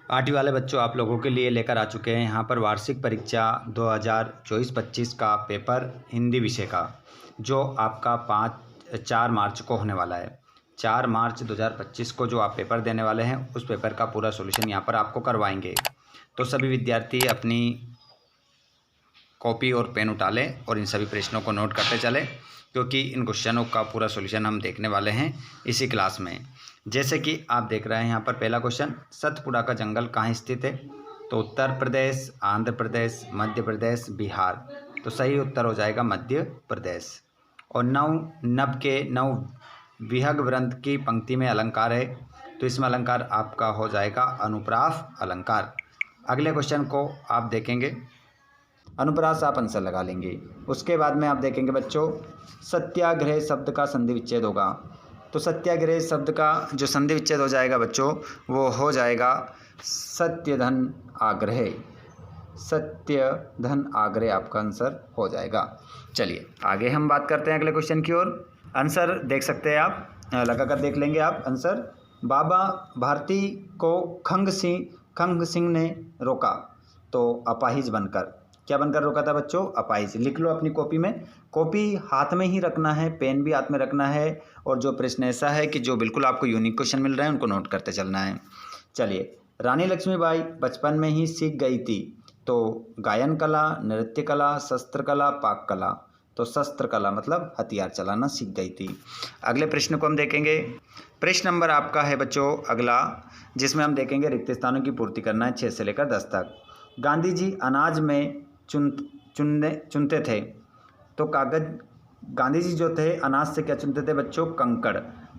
आठवीं वाले बच्चों, आप लोगों के लिए लेकर आ चुके हैं यहाँ पर वार्षिक परीक्षा 2024-25 का पेपर हिंदी विषय का, जो आपका 4 मार्च को होने वाला है। 4 मार्च 2025 को जो आप पेपर देने वाले हैं, उस पेपर का पूरा सॉल्यूशन यहाँ पर आपको करवाएंगे। तो सभी विद्यार्थी अपनी कॉपी और पेन उठा लें और इन सभी प्रश्नों को नोट करते चलें, क्योंकि इन क्वेश्चनों का पूरा सॉल्यूशन हम देखने वाले हैं इसी क्लास में। जैसे कि आप देख रहे हैं यहाँ पर पहला क्वेश्चन, सतपुड़ा का जंगल कहाँ स्थित है? तो उत्तर प्रदेश, आंध्र प्रदेश, मध्य प्रदेश, बिहार। तो सही उत्तर हो जाएगा मध्य प्रदेश। और नव के विहग वृंत की पंक्ति में अलंकार है, तो इसमें अलंकार आपका हो जाएगा अनुप्रास अलंकार। अगले क्वेश्चन को आप देखेंगे, अनुप्रास आप आंसर लगा लेंगे। उसके बाद में आप देखेंगे बच्चों, सत्याग्रह शब्द का संधि विच्छेद होगा। तो सत्याग्रह शब्द का जो संधि विच्छेद हो जाएगा बच्चों, वो हो जाएगा सत्य धन आग्रह। सत्य धन आग्रह आपका आंसर हो जाएगा। चलिए आगे हम बात करते हैं अगले क्वेश्चन की ओर। आंसर देख सकते हैं आप, लगा कर देख लेंगे आप आंसर। बाबा भारती को खंग सिंह ने रोका, तो अपाहिज बनकर। क्या बनकर रोका था बच्चों? अपाहिज। लिख लो अपनी कॉपी में, कॉपी हाथ में ही रखना है, पेन भी हाथ में रखना है, और जो प्रश्न ऐसा है कि जो बिल्कुल आपको यूनिक क्वेश्चन मिल रहे हैं उनको नोट करते चलना है। चलिए, रानी लक्ष्मीबाई बचपन में ही सीख गई थी, तो गायन कला, नृत्य कला, शस्त्र कला, पाक कला। तो शस्त्र कला मतलब हथियार चलाना सीख गई थी। अगले प्रश्न को हम देखेंगे। प्रश्न नंबर आपका है बच्चों अगला, जिसमें हम देखेंगे रिक्त स्थानों की पूर्ति करना है 6 से लेकर 10 तक। गांधी जी अनाज में चुनते थे, तो कागज, गांधी जी जो थे अनाज से क्या चुनते थे बच्चों?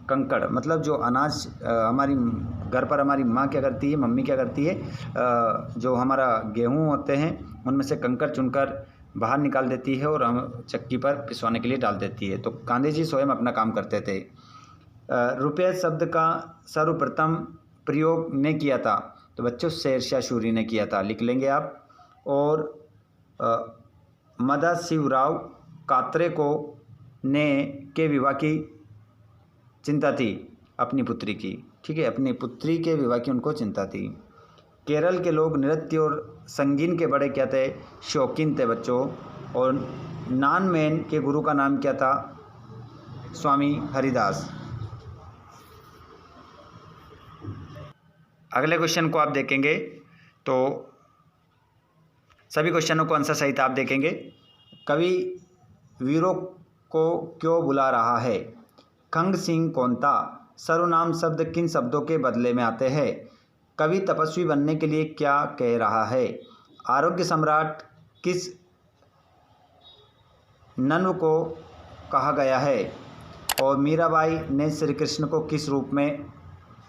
कंकड़ मतलब जो अनाज हमारी घर पर हमारी माँ क्या करती है, मम्मी क्या करती है, जो हमारा गेहूँ होते हैं उनमें से कंकड़ चुनकर बाहर निकाल देती है और हम चक्की पर पिसवाने के लिए डाल देती है। तो गांधी जी स्वयं अपना काम करते थे। रुपये शब्द का सर्वप्रथम प्रयोग ने किया था, तो बच्चों शेरशाह सूरी ने किया था, लिख लेंगे आप। और मदाशिवराव कात्रे को के विवाह की चिंता थी अपनी पुत्री की, ठीक है, अपनी पुत्री के विवाह की उनको चिंता थी। केरल के लोग नृत्य और संगीत के बड़े क्या थे? शौकीन थे बच्चों। और नानमैन के गुरु का नाम क्या था? स्वामी हरिदास। अगले क्वेश्चन को आप देखेंगे तो सभी क्वेश्चनों को आंसर सहित आप देखेंगे। कवि वीरों को क्यों बुला रहा है? खंग सिंह कौन था? सर्वनाम शब्द किन शब्दों के बदले में आते हैं? कवि तपस्वी बनने के लिए क्या कह रहा है? आरोग्य सम्राट किस नन्व को कहा गया है? और मीराबाई ने श्री कृष्ण को किस रूप में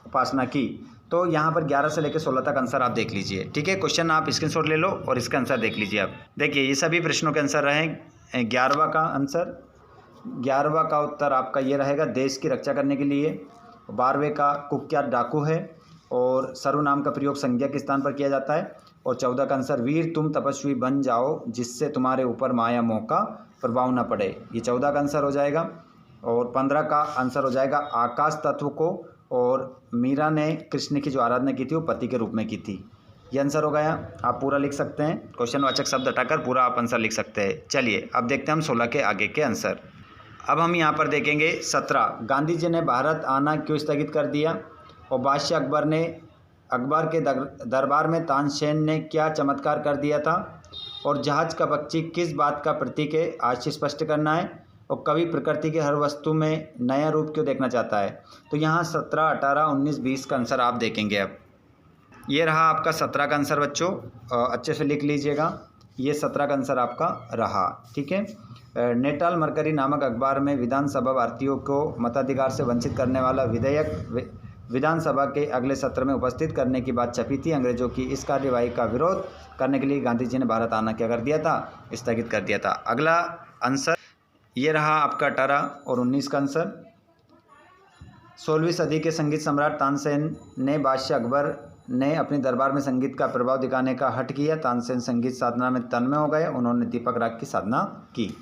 उपासना की? तो यहाँ पर 11 से लेकर 16 तक आंसर आप देख लीजिए, ठीक है। क्वेश्चन आप स्क्रीनशॉट ले लो और इसका आंसर देख लीजिए आप। देखिए ये सभी प्रश्नों के आंसर रहे। 11वां का आंसर, 11वां का उत्तर आपका ये रहेगा, देश की रक्षा करने के लिए। 12वें का कुख्यात डाकू है और सर्वनाम का प्रयोग संज्ञा के स्थान पर किया जाता है। और 14 का आंसर, वीर तुम तपस्वी बन जाओ जिससे तुम्हारे ऊपर माया मोह का प्रभाव न पड़े। ये 14 का आंसर हो जाएगा। और 15 का आंसर हो जाएगा, आकाश तत्व को और मीरा ने कृष्ण की जो आराधना की थी वो पति के रूप में की थी। ये आंसर हो गया। आप पूरा लिख सकते हैं, क्वेश्चनवाचक शब्द हटाकर पूरा आप आंसर लिख सकते हैं। चलिए अब देखते हैं हम 16 के आगे के आंसर। अब हम यहाँ पर देखेंगे 17, गांधी जी ने भारत आना क्यों स्थगित कर दिया? और बादशाह अकबर के दरबार में तानसेन ने क्या चमत्कार कर दिया था? और जहाज का पक्षी किस बात का प्रतीक है? आज से स्पष्ट करना है। और कवि प्रकृति के हर वस्तु में नया रूप क्यों देखना चाहता है? तो यहाँ 17, 18, 19, 20 का आंसर आप देखेंगे। अब ये रहा आपका 17 का आंसर बच्चों, अच्छे से लिख लीजिएगा। ये 17 का आंसर आपका रहा, ठीक है। नेटाल मरकरी नामक अखबार में विधानसभा भारतीयों को मताधिकार से वंचित करने वाला विधेयक विधानसभा के अगले सत्र में उपस्थित करने की बात छपी थी। अंग्रेजों की इस कार्यवाही का विरोध करने के लिए गांधी जी ने भारत आना क्या कर दिया था? स्थगित कर दिया था। अगला आंसर ये रहा आपका 18 और 19 का आंसर। 16वीं सदी के संगीत सम्राट तानसेन ने बादशाह अकबर ने अपने दरबार में संगीत का प्रभाव दिखाने का हट किया। तानसेन संगीत साधना में तन्मय हो गए, उन्होंने दीपक राग की साधना की।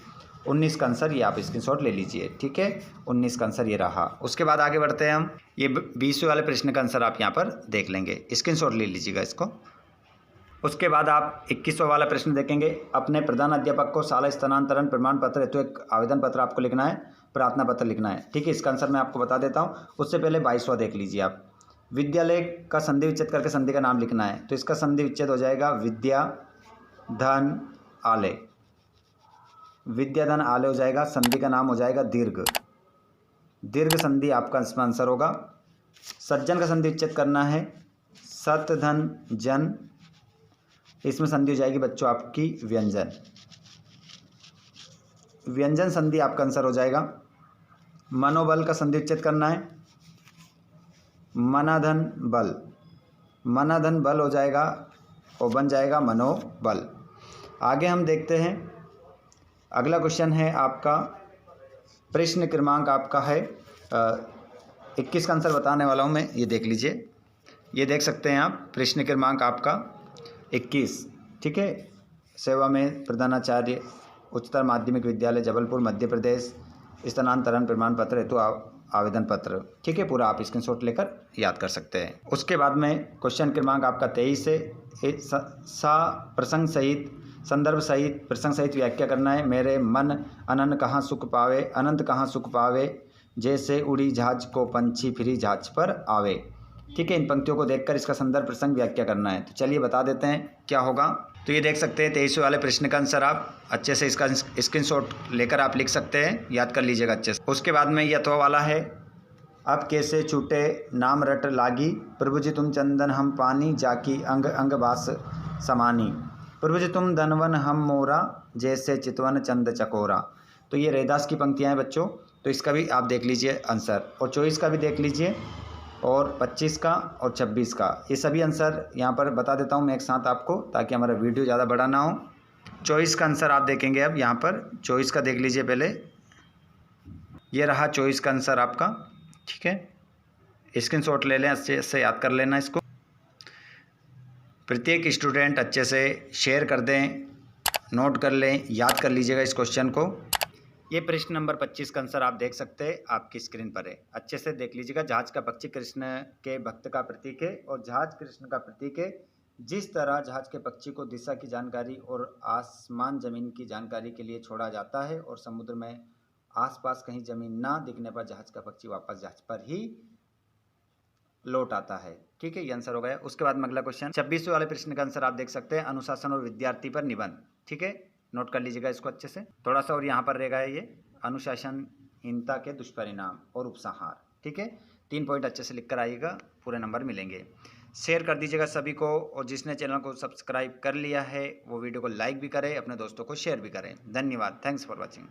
19 का आंसर ये आप स्क्रीनशॉट ले लीजिए, ठीक है। 19 का आंसर ये रहा। उसके बाद आगे बढ़ते हैं हम। ये 20वें वाले प्रश्न का आंसर आप यहाँ पर देख लेंगे, स्क्रीनशॉट ले लीजिएगा इसको। उसके बाद आप 21वां वाला प्रश्न देखेंगे। अपने प्रधान अध्यापक को शाला स्थानांतरण प्रमाण पत्र हेतु एक आवेदन पत्र आपको लिखना है, प्रार्थना पत्र लिखना है, ठीक है। इसका आंसर मैं आपको बता देता हूँ। उससे पहले 22वां देख लीजिए आप। विद्यालय का संधि विच्छेद करके संधि का नाम लिखना है, तो इसका संधि विच्छेद हो जाएगा विद्या धन आलय। विद्या धन आलय हो जाएगा, संधि का नाम हो जाएगा दीर्घ। दीर्घ संधि आपका इसमें आंसर होगा। सज्जन का संधि विच्छेद करना है, सत धन जन। इसमें संधि हो जाएगी बच्चों आपकी व्यंजन। व्यंजन संधि आपका आंसर हो जाएगा। मनोबल का संधि विच्छेद करना है, मनाधन बल। मनाधन बल हो जाएगा और बन जाएगा मनोबल। आगे हम देखते हैं। अगला क्वेश्चन है आपका, प्रश्न क्रमांक आपका है 21 का आंसर बताने वाला हूं मैं, ये देख लीजिए। ये देख सकते हैं आप, प्रश्न क्रमांक आपका 21, ठीक है। सेवा में प्रधानाचार्य उच्चतर माध्यमिक विद्यालय जबलपुर मध्य प्रदेश, स्थानांतरण प्रमाण पत्र हेतु आवेदन पत्र, ठीक है। पूरा आप स्क्रीनशॉट लेकर याद कर सकते हैं। उसके बाद में क्वेश्चन क्रमांक आपका 23 से प्रसंग सहित संदर्भ सहित प्रसंग सहित व्याख्या करना है। मेरे मन अनंत कहाँ सुख पावे, अनंत कहाँ सुख पावे, जैसे उड़ी जहाज को पंछी फिरी जहाज पर आवे, ठीक है। इन पंक्तियों को देखकर इसका संदर्भ प्रसंग व्याख्या करना है। तो चलिए बता देते हैं क्या होगा। तो ये देख सकते हैं 23वें वाले प्रश्न का आंसर आप अच्छे से इसका स्क्रीनशॉट लेकर आप लिख सकते हैं, याद कर लीजिएगा अच्छे से। उसके बाद में यथवा वाला है। अब कैसे छूटे नाम रट लागी, प्रभु जी तुम चंदन हम पानी, जाकी अंग अंग बास समानी, प्रभु जी तुम धनवन हम मोरा, जैसे चितवन चंद चकोरा। तो ये रैदास की पंक्तियाँ हैं बच्चों, तो इसका भी आप देख लीजिए आंसर, और 24 का भी देख लीजिए, और 25 का और 26 का। ये सभी आंसर यहाँ पर बता देता हूँ मैं एक साथ आपको, ताकि हमारा वीडियो ज़्यादा बड़ा ना हो। 24 का आंसर आप देखेंगे अब यहाँ पर। 24 का देख लीजिए पहले, ये रहा 24 का आंसर आपका, ठीक है। स्क्रीनशॉट ले लें, अच्छे से याद कर लेना इसको। प्रत्येक स्टूडेंट अच्छे से शेयर कर दें, नोट कर लें, याद कर लीजिएगा इस क्वेश्चन को। ये प्रश्न नंबर 25 का आंसर आप देख सकते हैं, आपकी स्क्रीन पर है, अच्छे से देख लीजिएगा। जहाज का पक्षी कृष्ण के भक्त का प्रतीक है और जहाज कृष्ण का प्रतीक है। जिस तरह जहाज के पक्षी को दिशा की जानकारी और आसमान जमीन की जानकारी के लिए छोड़ा जाता है, और समुद्र में आसपास कहीं जमीन ना दिखने पर जहाज का पक्षी वापस जहाज पर ही लौट आता है, ठीक है। ये आंसर हो गया। उसके बाद में अगला क्वेश्चन 26वें वाले प्रश्न का आंसर आप देख सकते हैं, अनुशासन और विद्यार्थी पर निबंध, ठीक है। नोट कर लीजिएगा इसको अच्छे से। थोड़ा सा और यहाँ पर रहेगा ये अनुशासनहीनता के दुष्परिणाम और उपसंहार, ठीक है। 3 पॉइंट अच्छे से लिख कर आइएगा, पूरे नंबर मिलेंगे। शेयर कर दीजिएगा सभी को, और जिसने चैनल को सब्सक्राइब कर लिया है वो वीडियो को लाइक भी करें, अपने दोस्तों को शेयर भी करें। धन्यवाद, थैंक्स फॉर वॉचिंग।